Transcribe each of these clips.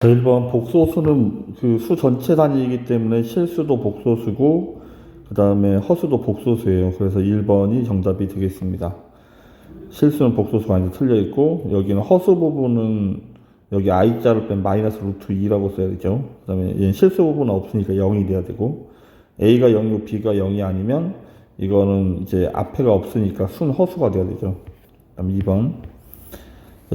1번 복소수는 그 수 전체 단위이기 때문에 실수도 복소수고 그 다음에 허수도 복소수예요. 그래서 1번이 정답이 되겠습니다. 실수는 복소수가 아니라 틀려 있고 여기는 허수 부분은 여기 i자를 뺀 마이너스 루트 2라고 써야 되죠. 그 다음에 얘는 실수 부분은 없으니까 0이 돼야 되고 a가 0이고 b가 0이 아니면 이거는 이제 앞에가 없으니까 순 허수가 돼야 되죠. 그 다음 2번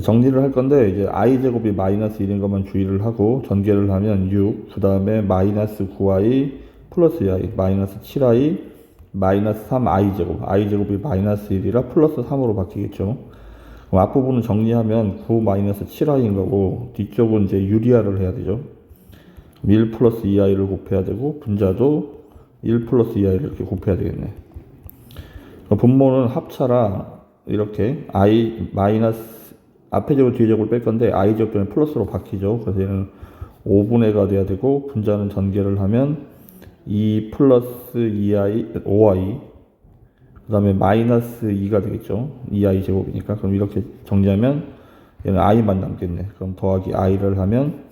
정리를 할 건데 이제 i제곱이 마이너스 1인 것만 주의를 하고 전개를 하면 6, 그 다음에 마이너스 9i 플러스 2i 마이너스 7i 마이너스 3i제곱 i제곱이 마이너스 1이라 플러스 3으로 바뀌겠죠. 그럼 앞부분은 정리하면 9 마이너스 7i인 거고 뒤쪽은 이제 유리화를 해야 되죠. 1 플러스 2i를 곱해야 되고 분자도 1 플러스 2i를 이렇게 곱해야 되겠네. 분모는 합차라 이렇게 i 마이너스 앞에 제곱 뒤에 제곱을 뺄 건데 i 제곱 되면 플러스로 바뀌죠. 그래서 얘는 5분의 가 돼야 되고 분자는 전개를 하면 2 플러스 2i 5i 그 다음에 마이너스 2가 되겠죠. 2i 제곱이니까. 그럼 이렇게 정리하면 얘는 i만 남겠네. 그럼 더하기 i를 하면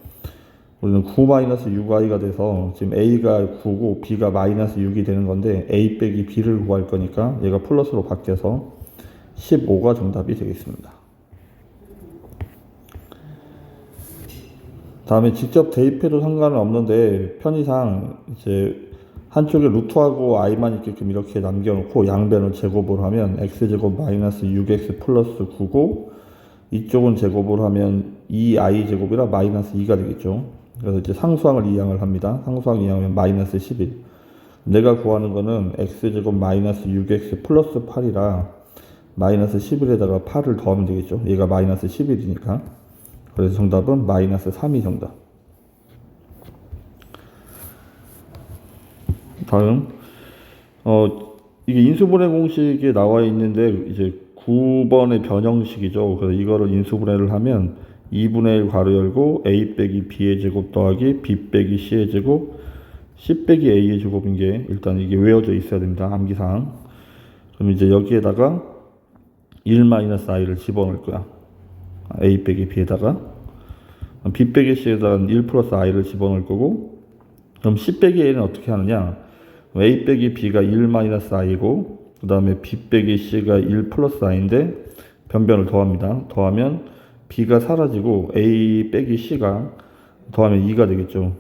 우리는 9 마이너스 6i가 돼서 지금 a가 9고 b가 마이너스 6이 되는 건데 a 빼기 b를 구할 거니까 얘가 플러스로 바뀌어서 15가 정답이 되겠습니다. 다음에 직접 대입해도 상관은 없는데 편의상 이제 한쪽에 루트하고 i만 있게끔 이렇게 남겨놓고 양변을 제곱을 하면 x제곱 마이너스 6x 플러스 9고 이쪽은 제곱을 하면 2i 제곱이라 마이너스 2가 되겠죠. 그래서 이제 상수항을 이항을 합니다. 상수항 이항하면 마이너스 11. 내가 구하는 거는 x제곱 마이너스 6x 플러스 8이라 마이너스 11에다가 8을 더하면 되겠죠. 얘가 마이너스 11이니까. 그래서 정답은 마이너스 3이 정답. 다음, 이게 인수분해 공식에 나와 있는데, 이제 9번의 변형식이죠. 그래서 이거를 인수분해를 하면 2분의 1 괄호 열고 a 빼기 b의 제곱 더하기 b 빼기 c의 제곱 c 빼기 a의 제곱인 게 일단 이게 외워져 있어야 됩니다. 암기사항. 그럼 이제 여기에다가 1-i를 집어넣을 거야. a 빼기 b에다가 b 빼기 c에다가 1 플러스 i를 집어넣을 거고 그럼 c 빼기 a는 어떻게 하느냐 a 빼기 b가 1-i고 그 다음에 b 빼기 c가 1 플러스 i인데 변변을 더합니다. 더하면 b가 사라지고 a 빼기 c가 더하면 2가 되겠죠.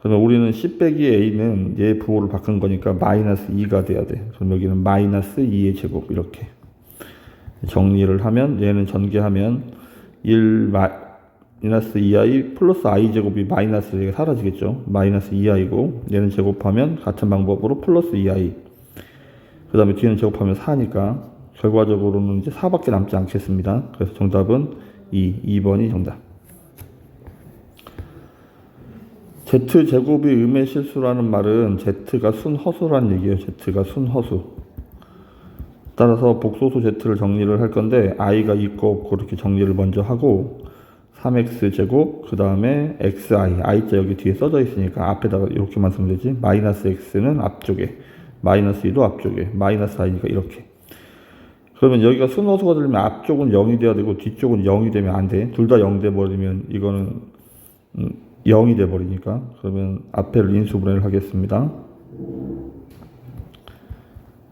그러면 우리는 c 빼기 a는 얘 부호를 바꾼 거니까 마이너스 2가 돼야 돼. 그럼 여기는 마이너스 2의 제곱 이렇게 정리를 하면 얘는 전개하면 1 마이너스 2i 플러스 i 제곱이 마이너스 4가 사라지겠죠. 마이너스 2i고 얘는 제곱하면 같은 방법으로 플러스 2i 그 다음에 뒤는 제곱하면 4니까 결과적으로는 이제 4밖에 남지 않겠습니다. 그래서 정답은 2번이 정답. z제곱이 음의 실수라는 말은 z가 순허수라는 얘기예요. z가 순허수. 따라서 복소수 z를 정리를 할 건데 i가 있고 없고 이렇게 정리를 먼저 하고 3x제곱 그 다음에 xi i자 여기 뒤에 써져 있으니까 앞에다가 이렇게만 쓰면 되지. 마이너스 x는 앞쪽에 마이너스 2도 앞쪽에 마이너스 i니까 이렇게. 그러면 여기가 순허수가 되려면 앞쪽은 0이 돼야 되고 뒤쪽은 0이 되면 안 돼. 둘 다 0 돼버리면 이거는 0이 돼버리니까 그러면 앞에를 인수분해를 하겠습니다.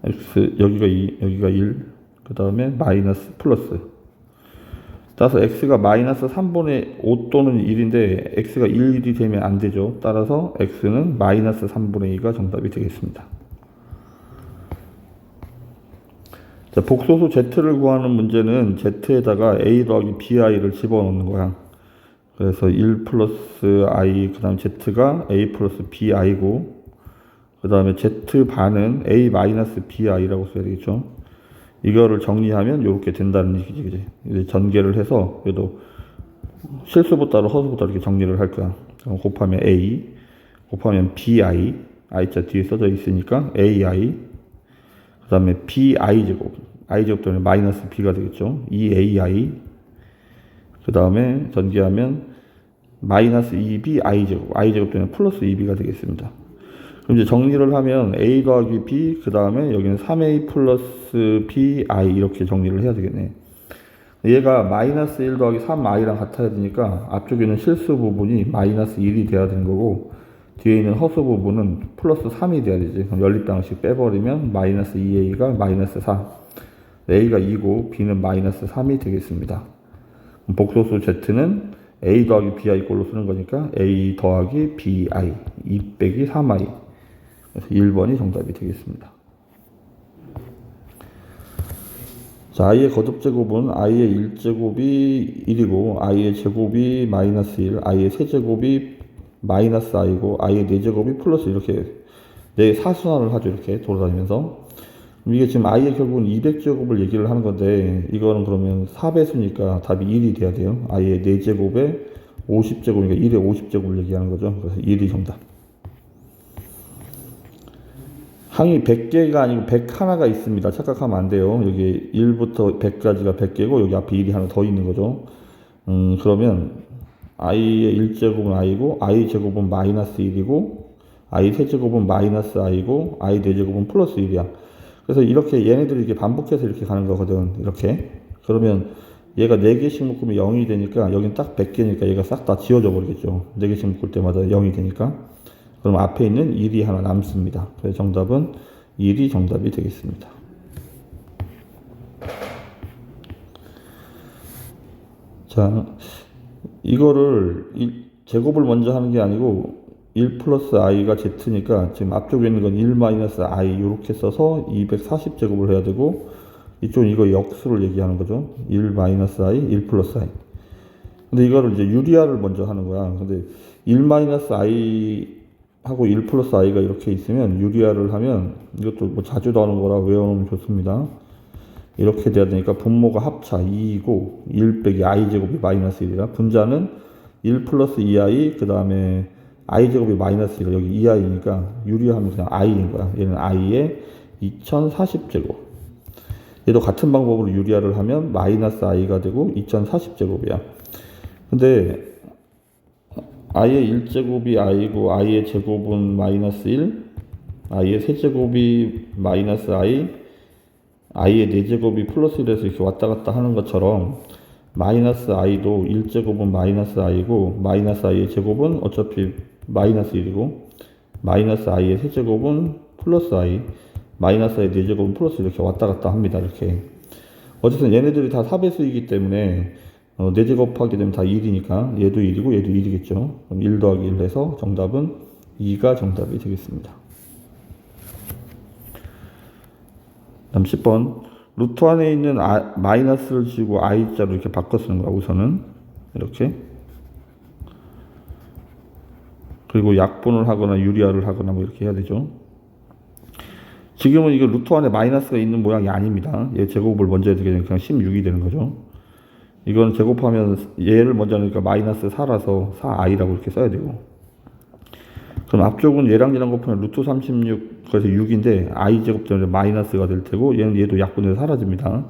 x 여기가 2 여기가 1 그 다음에 마이너스 플러스 따라서 x가 마이너스 3분의 5 또는 1인데 x가 1이 되면 안 되죠. 따라서 x는 마이너스 3분의 2가 정답이 되겠습니다. 자, 복소수 z를 구하는 문제는 z에다가 a 더하기 bi를 집어넣는 거야. 그래서 1 플러스 i 그 다음 z가 a 플러스 bi고 그 다음에 z반은 a 마이너스 bi라고 써야 되겠죠. 이거를 정리하면 이렇게 된다는 얘기지, 그지? 이제 전개를 해서 그래도 실수보다로 허수보다 이렇게 정리를 할 거야. 곱하면 a, 곱하면 bi, i자 뒤에 써져 있으니까 ai, 그 다음에 bi 제곱, i 제곱 때문에 마이너스 b가 되겠죠. 2ai, 그 다음에 전개하면 마이너스 2b i 제곱, i 제곱 때문에 플러스 2b가 되겠습니다. 그럼 이제 정리를 하면 a 더하기 b 그 다음에 여기는 3a 플러스 bi 이렇게 정리를 해야 되겠네. 얘가 마이너스 1 더하기 3i랑 같아야 되니까 앞쪽에 있는 실수 부분이 마이너스 1이 돼야 되는 거고 뒤에 있는 허수 부분은 플러스 3이 돼야 되지. 그럼 연립방식 빼버리면 마이너스 2a가 마이너스 4, a가 2고 b는 마이너스 3이 되겠습니다. 그럼 복소수 z는 a 더하기 bi 꼴로 쓰는 거니까 a 더하기 bi 2 빼기 3i. 그래서 1번이 정답이 되겠습니다. 자, i의 거듭제곱은 i의 1제곱이 1이고 i의 제곱이 마이너스 1, i의 세제곱이 마이너스 i고 i의 4제곱이 플러스 이렇게 네 사순환을 하죠. 이렇게 돌아다니면서. 이게 지금 i의 결국은 200제곱을 얘기를 하는 건데 이거는 그러면 4배수니까 답이 1이 돼야 돼요. i의 4제곱에 50제곱이니까 1의 50제곱을 얘기하는 거죠. 그래서 1이 정답. 항이 100개가 아니고 101가 있습니다. 착각하면 안 돼요. 여기 1부터 100까지가 100개고 여기 앞에 1이 하나 더 있는 거죠. 그러면 i의 1제곱은 i고 i 제곱은 마이너스 1이고 i 세제곱은 마이너스 i고 i 4제곱은 플러스 1이야. 그래서 이렇게 얘네들이 이렇게 반복해서 이렇게 가는 거거든. 이렇게. 그러면 얘가 4개씩 묶으면 0이 되니까 여긴 딱 100개니까 얘가 싹 다 지워져 버리겠죠. 4개씩 묶을 때마다 0이 되니까. 그럼 앞에 있는 1이 하나 남습니다. 그래서 정답은 1이 정답이 되겠습니다. 자, 이거를 제곱을 먼저 하는 게 아니고 1 플러스 i가 z니까 지금 앞쪽에 있는 건 1 마이너스 i 이렇게 써서 240제곱을 해야 되고 이쪽은 이거 역수를 얘기하는 거죠. 1 마이너스 i, 1 플러스 i. 근데 이거를 이제 유리화를 먼저 하는 거야. 근데 1 마이너스 i 하고 1 플러스 i가 이렇게 있으면 유리화를 하면 이것도 뭐 자주 나오는 거라 외워놓으면 좋습니다. 이렇게 돼야 되니까 분모가 합차 2이고 1 빼기 i 제곱이 마이너스 1이라 분자는 1 플러스 2i 그 다음에 i 제곱이 마이너스 1 여기 2i니까 유리하면 그냥 i인 거야. 얘는 i의 2040제곱. 얘도 같은 방법으로 유리화를 하면 마이너스 i가 되고 2040제곱이야. 근데 i의 1제곱이 i고 i의 제곱은 마이너스 1, i의 세제곱이 마이너스 i, i의 4제곱이 플러스 1에서 이렇게 왔다 갔다 하는 것처럼 마이너스 i도 1제곱은 마이너스 i고 마이너스 i의 제곱은 어차피 마이너스 1이고 마이너스 i의 세제곱은 플러스 i, 마이너스 i의 4제곱은 플러스 이렇게 왔다 갔다 합니다. 이렇게. 어쨌든 얘네들이 다 4배수이기 때문에 4제곱 하게 되면 다 1이니까 얘도 1이고 얘도 1이겠죠. 그럼 1 더하기 1 해서 정답은 2가 정답이 되겠습니다. 다음 10번 루트 안에 있는 마이너스를 지우고 i자로 이렇게 바꿔 쓰는 거야. 우선은 이렇게 그리고 약분을 하거나 유리화를 하거나 뭐 이렇게 해야 되죠. 지금은 이거 루트 안에 마이너스가 있는 모양이 아닙니다. 얘 제곱을 먼저 해야 되게 그냥 16이 되는 거죠. 이건 제곱하면 얘를 먼저 하니까 마이너스 4라서 4i라고 이렇게 써야 되고 그럼 앞쪽은 얘랑 얘랑 곱하면 루트 36 그래서 6인데 i 제곱 때문에 마이너스가 될 테고 얘도 약분해서 사라집니다.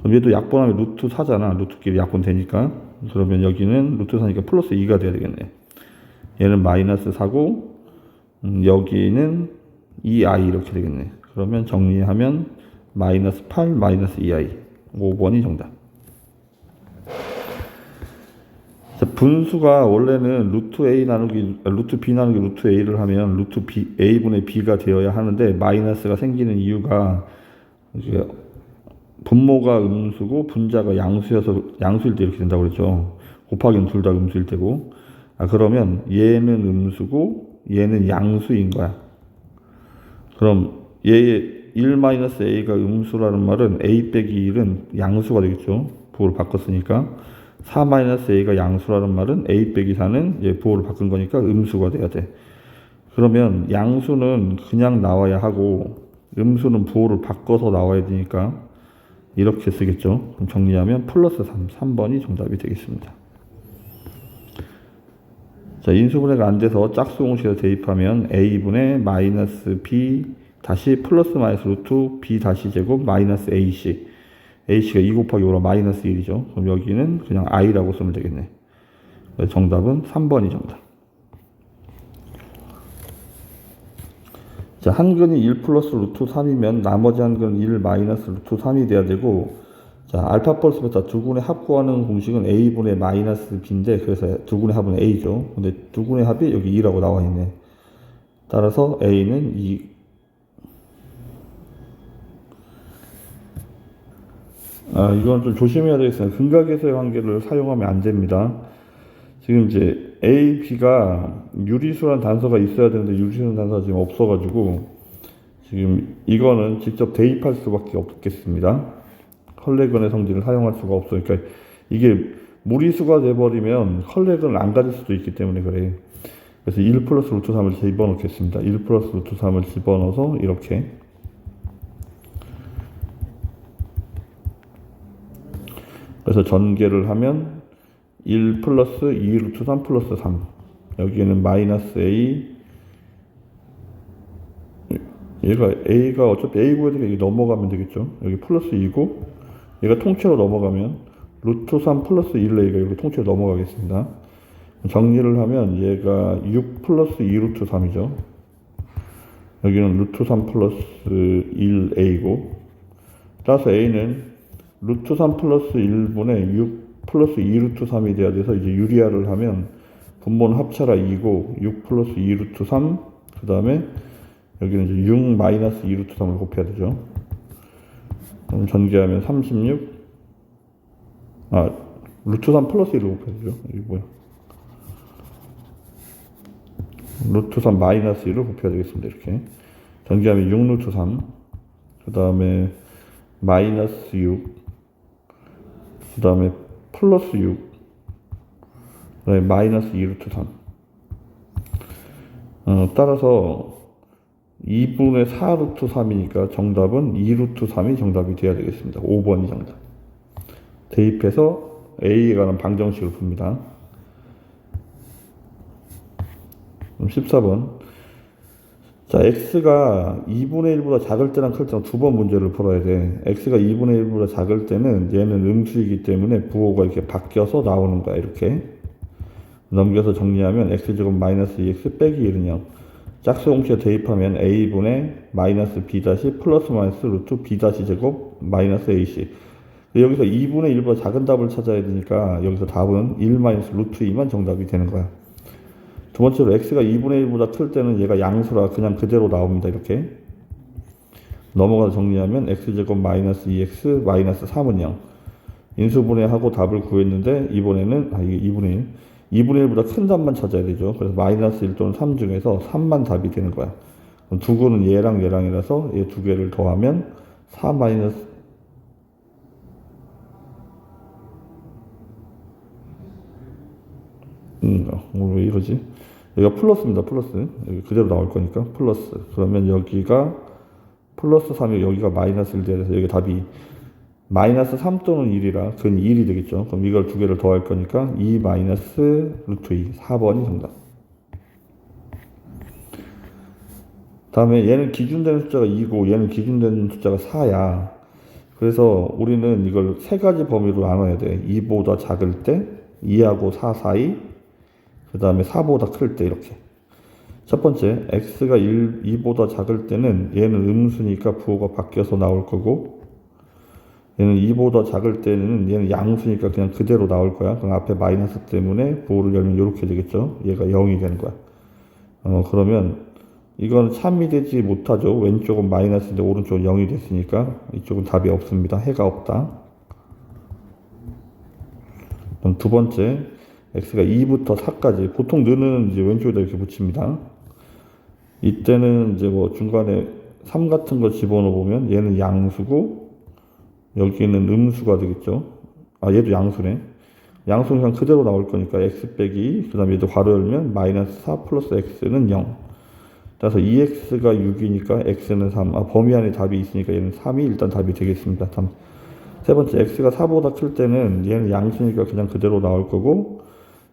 그럼 얘도 약분하면 루트 4잖아. 루트끼리 약분되니까 그러면 여기는 루트 4니까 플러스 2가 돼야 되겠네. 얘는 마이너스 4고 여기는 2i 이렇게 되겠네. 그러면 정리하면 마이너스 8 마이너스 2i 5번이 정답. 분수가 원래는 루트 a 나누기 루트 b 나누기 루트 a를 하면 루트 b a분의 b가 되어야 하는데 마이너스가 생기는 이유가 이제 분모가 음수고 분자가 양수여서 양수일 때 이렇게 된다고 그랬죠. 곱하기는 둘 다 음수일 때고 그러면 얘는 음수고 얘는 양수인 거야. 그럼 얘의 1-a가 음수라는 말은 a 빼기 1은 양수가 되겠죠. 부호를 바꿨으니까 4-a가 양수라는 말은 a 빼기 4는 부호를 바꾼 거니까 음수가 돼야 돼. 그러면 양수는 그냥 나와야 하고 음수는 부호를 바꿔서 나와야 되니까 이렇게 쓰겠죠. 그럼 정리하면 플러스 3번이 정답이 되겠습니다. 자, 인수분해가 안 돼서 짝수 공식에서 대입하면 a분의 마이너스 b 다시 플러스 마이너스 루트 b 다시 제곱 마이너스 ac a씨가 2 곱하기 5라 마이너스 1이죠. 그럼 여기는 그냥 i라고 쓰면 되겠네. 정답은 3번이 정답. 자, 한 근이 1 플러스 루트 3이면 나머지 한 근은 1 마이너스 루트 3이 돼야 되고 자, 알파 플러스 베타 두 군의 합 구하는 공식은 a분의 마이너스 b인데, 그래서 두 군의 합은 a죠. 근데 두 군의 합이 여기 2라고 나와 있네. 따라서 a는 2. 이건 좀 조심해야 되겠습니다. 근각에서의 관계를 사용하면 안 됩니다. 지금 이제 a, b가 유리수란 단서가 있어야 되는데 유리수란 단서가 지금 없어가지고 지금 이거는 직접 대입할 수밖에 없겠습니다. 컬레건의 성질을 사용할 수가 없어요. 그러니까 이게 무리수가 돼버리면 컬레건을 안 가질 수도 있기 때문에 그래. 그래서 1 플러스 루트 3을 집어넣겠습니다. 1 플러스 루트 3을 집어넣어서 이렇게. 그래서 전개를 하면 1 플러스 2 루트 3 플러스 3. 여기에는 마이너스 a. 얘가 a가 어차피 a 구해야 되니까 여기 넘어가면 되겠죠. 여기 플러스 2고 얘가 통째로 넘어가면 루트 3 플러스 1a가 여기 통째로 넘어가겠습니다. 정리를 하면 얘가 6 플러스 2 루트 3이죠. 여기는 루트 3 플러스 1a고, 따라서 a는 루트 3 플러스 1분의 6 플러스 2 루트 3이 돼야 돼서 이제 유리화를 하면 분모는 합차라 2고 6 플러스 2 루트 3, 그 다음에 여기는 이제 6 마이너스 2 루트 3을 곱해야 되죠. 그럼 전개하면 36, 루트 3 플러스 1을 곱해야 되죠. 이게 뭐야? 루트 3 마이너스 1을 곱해야 되겠습니다. 이렇게. 전개하면 6 루트 3, 그 다음에 마이너스 6, 그 다음에 플러스 6, 그 다음에 마이너스 2 루트 3. 따라서 2분의 4 루트 3이니까 정답은 2 루트 3이 정답이 돼야 되겠습니다. 5번이 정답. 대입해서 A에 관한 방정식을 풉니다. 그럼 14번. 자, X가 2분의 1보다 작을 때랑 클 때랑 두 번 문제를 풀어야 돼. X가 2분의 1보다 작을 때는 얘는 음수이기 때문에 부호가 이렇게 바뀌어서 나오는 거야. 이렇게. 넘겨서 정리하면 X제곱 마이너스 2X 빼기 1은 0. 짝수 공식에 대입하면 a분의 마이너스 b 다시 플러스 마이너스 루트 b 다시 제곱 마이너스 ac. 여기서 2분의 1보다 작은 답을 찾아야 되니까 여기서 답은 1 마이너스 루트 2만 정답이 되는 거야. 두 번째로 x가 2분의 1보다 클 때는 얘가 양수라 그냥 그대로 나옵니다. 이렇게 넘어가서 정리하면 x제곱 마이너스 2x 마이너스 3은 0. 인수분해하고 답을 구했는데 이번에는 이게 2분의 1. 2분의 1보다 큰 답만 찾아야 되죠. 그래서 마이너스 1 또는 3 중에서 3만 답이 되는 거야. 그럼 두 구는 얘랑 얘랑이라서 얘 두 개를 더하면 4 마이너스 왜 이러지? 여기가 플러스입니다. 플러스. 여기 그대로 나올 거니까 플러스. 그러면 여기가 플러스 3이 여기가 마이너스 1 돼서 여기 답이 마이너스 3 또는 1이라 그건 1이 되겠죠. 그럼 이걸 두 개를 더할 거니까 2 마이너스 루트 2. 4번이 정답. 다음에 얘는 기준되는 숫자가 2고 얘는 기준되는 숫자가 4야. 그래서 우리는 이걸 세 가지 범위로 나눠야 돼. 2보다 작을 때, 2하고 4 사이, 그 다음에 4보다 클 때 이렇게. 첫 번째, x가 2보다 작을 때는 얘는 음수니까 부호가 바뀌어서 나올 거고, 얘는 2보다 작을 때는 얘는 양수니까 그냥 그대로 나올 거야. 그럼 앞에 마이너스 때문에 부호를 열면 이렇게 되겠죠. 얘가 0이 되는 거야. 그러면 이건 참이 되지 못하죠. 왼쪽은 마이너스인데 오른쪽은 0이 됐으니까 이쪽은 답이 없습니다. 해가 없다. 그럼 두 번째, x가 2부터 4까지 보통 는은 이제 왼쪽에다 이렇게 붙입니다. 이때는 이제 뭐 중간에 3 같은 거 집어넣어 보면 얘는 양수고 여기는 음수가 되겠죠. 얘도 양수네. 양수는 그냥 그대로 나올 거니까 x 빼기, 그 다음에 얘도 괄호 열면 마이너스 4 플러스 x는 0. 따라서 2x가 6이니까 x는 3. 범위 안에 답이 있으니까 얘는 3이 일단 답이 되겠습니다. 세 번째, x가 4보다 클 때는 얘는 양수니까 그냥 그대로 나올 거고,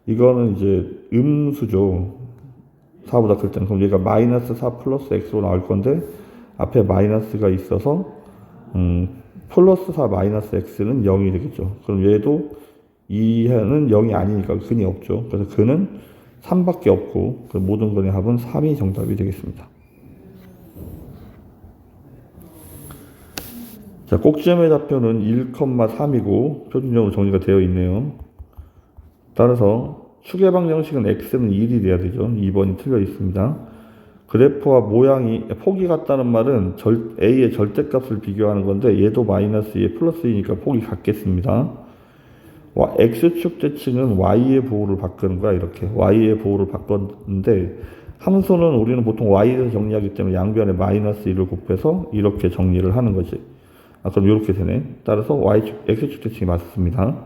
이거는 이제 음수죠. 4보다 클 때는. 그럼 얘가 마이너스 4 플러스 x로 나올 건데, 앞에 마이너스가 있어서, 플러스 4 마이너스 x는 0이 되겠죠. 그럼 얘도 2는 0이 아니니까 근이 없죠. 그래서 근은 3밖에 없고 그 모든 근의 합은 3이 정답이 되겠습니다. 자, 꼭지점의 좌표는 1,3이고 표준적으로 정리가 되어 있네요. 따라서 축의 방정식은 x는 1이 돼야 되죠. 2번이 틀려 있습니다. 그래프와 모양이 폭이 같다는 말은 a의 절대값을 비교하는 건데 얘도 마이너스 2에 플러스 2니까 폭이 같겠습니다. x축 대칭은 y의 보호를 바꾸는 거야. 이렇게 y의 보호를 바꿨는데 함수는 우리는 보통 y에서 정리하기 때문에 양변에 마이너스 1을 곱해서 이렇게 정리를 하는 거지. 그럼 이렇게 되네. 따라서 x축 대칭이 맞습니다.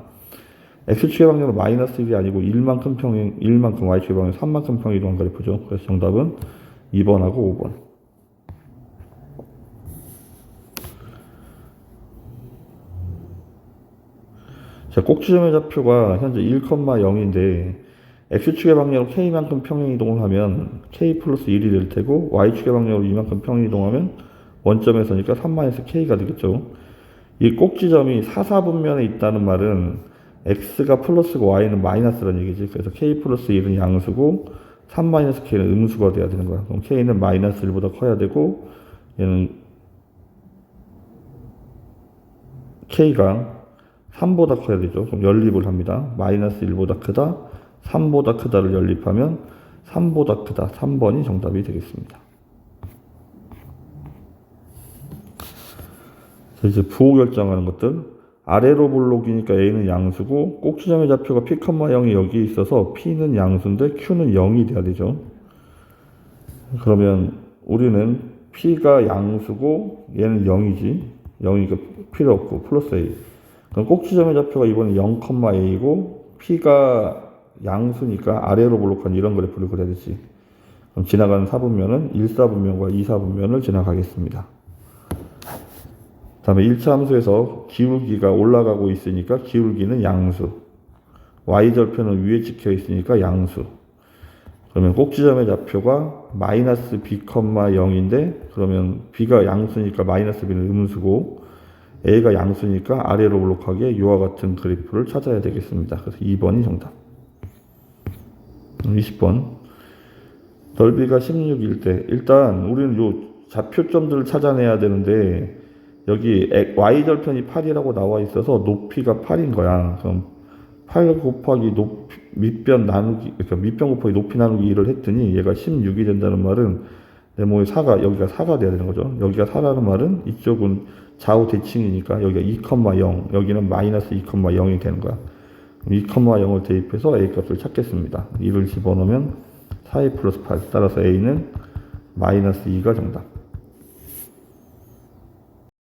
x축의 방정은 마이너스 1이 아니고 1만큼 y축의 방정은 3만큼 평이 이동한 그래프죠. 그래서 정답은 2번하고 5번. 자, 꼭지점의 좌표가 현재 1,0인데 x축의 방향으로 k만큼 평행 이동을 하면 k 플러스 1이 될 테고 y축의 방향으로 이만큼 평행 이동하면 원점에서니까 3-k가 되겠죠. 이 꼭지점이 사사분면에 있다는 말은 x가 플러스고 y는 마이너스라는 얘기지. 그래서 k 플러스 1은 양수고 3-k는 음수가 돼야 되는 거야. 그럼 k는 마이너스 1보다 커야 되고 얘는 k가 3보다 커야 되죠. 그럼 연립을 합니다. 마이너스 1보다 크다, 3보다 크다를 연립하면 3보다 크다, 3번이 정답이 되겠습니다. 자, 이제 부호 결정하는 것들. 아래로 볼록이니까 a는 양수고 꼭지점의 좌표가 p, 0이 여기 있어서 p는 양수인데 q는 0이 돼야 되죠. 그러면 우리는 p가 양수고 얘는 0이지. 0이니까 필요 없고 플러스 a. 그럼 꼭지점의 좌표가 이번에 0,a고 p가 양수니까 아래로 볼록한 이런 그래프를 그려야 되지. 그럼 지나가는 사분면은 1사분면과 2사분면을 지나가겠습니다. 다음에 1차 함수에서 기울기가 올라가고 있으니까 기울기는 양수. y절편은 위에 찍혀 있으니까 양수. 그러면 꼭지점의 좌표가 마이너스 b, 0인데 그러면 b가 양수니까 마이너스 b는 음수고 a가 양수니까 아래로 볼록하게 이와 같은 그래프를 찾아야 되겠습니다. 그래서 2번이 정답. 20번. 넓이가 16일 때 일단 우리는 요 좌표점들을 찾아내야 되는데 여기 y절편이 8이라고 나와 있어서 높이가 8인 거야. 그럼 8 곱하기 밑변 나누기, 그러니까 밑변 곱하기 높이 나누기 2를 했더니 얘가 16이 된다는 말은 네모의 4가, 여기가 4가 돼야 되는 거죠. 여기가 4라는 말은 이쪽은 좌우 대칭이니까 여기가 2,0, 여기는 마이너스 2,0이 되는 거야. 2,0을 대입해서 a 값을 찾겠습니다. 2를 집어넣으면 4a 플러스 8. 따라서 a는 마이너스 2가 정답.